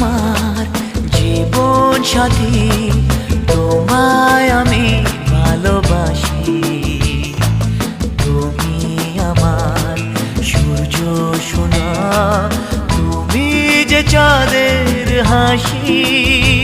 আমার জীবন সাথী, তোমায় আমি ভালোবাসি। তুমি আমার সূর্য সোনা, তুমি যে চাঁদের হাসি।